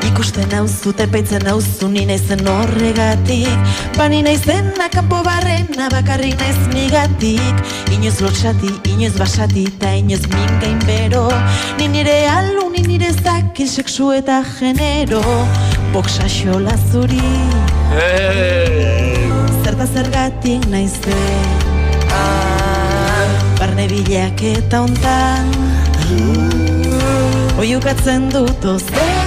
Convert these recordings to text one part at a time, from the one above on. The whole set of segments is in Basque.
Ikusten nauzu, tepaitzen nauzu, ni naizen horregatik. Bani naizena kanpo barrena, bakarrik naiz nigatik. Inoz lotxati, inoz basati, eta inoz mingain bero. Ni nire alu, ni nire zakin, sexu eta genero. Boksa xola zuri, zerta zergatik naizen. Barne bilak eta ontan, oiukatzen dut ozen.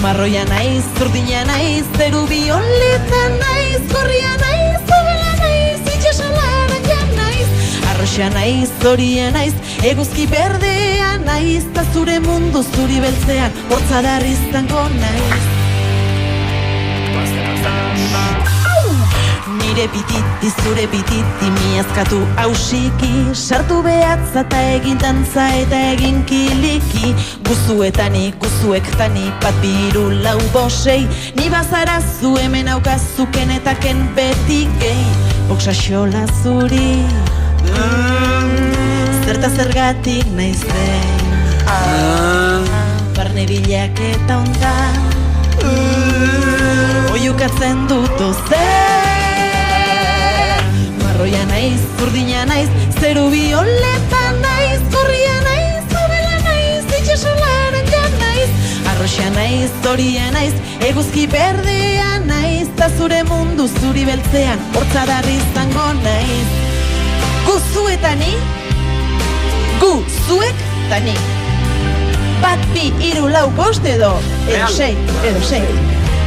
Marroia naiz, zurdina naiz, zeru bioleta naiz, gorria naiz, zobela naiz, itxasalara ja naiz. Arroxa naiz, zoria naiz, eguzki berdea naiz, ta zure mundu zuri beltzean, hortzadarri izango naiz. Nire bititi, zure bititi, miazkatu hausiki, sartu behatza eta egin dantza eta egin kiliki. Guzuetanik, guzuektanik, bat biru lau bosei, ni bazara zu hemen aukazuken eta ken beti gehi. Boksa xola zuri, zerta zergatik naizen. Barne bilak eta ondan, oiukatzen dut ozen. Marroia naiz, zurdina naiz, zeru bioleta naiz, gorria naiz, zobela naiz, itxasolaren ja naiz. Arroxa naiz, zoria naiz, eguzki berdea naiz, ta zure mundu zuri beltzean, hortzadarri izango naiz. Guzuetani, guzuetani. Bat, bi, hiru, lau, bost edo sei.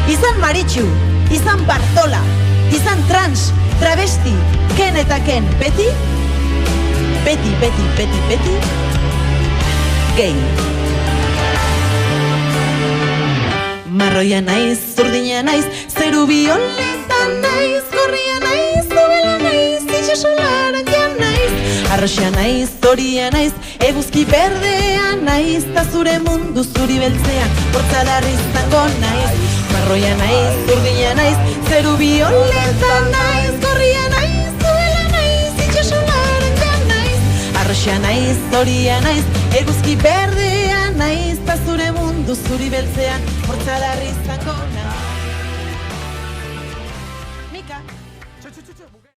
Izan Maritxu, izan Bartola, izan trans, travesti, ken eta ken, beti, gay. Marroia naiz, zurdina naiz, zeru bioleta naiz, gorria naiz, zobela naiz, itxasolaren ja naiz. Arroxa naiz, zoria naiz, eguzki berdea naiz, ta zure mundu zuri beltzean, hortzadarri izango naiz. Marroia naiz, zurdina naiz, zeru bioleta naiz, gorria naiz, zobela naiz, itxasolaren ja naiz. Arroxa naiz, zoria naiz, eguzki berdea naiz, ta zure mundu zuri beltzean, hortzadarri izango naiz.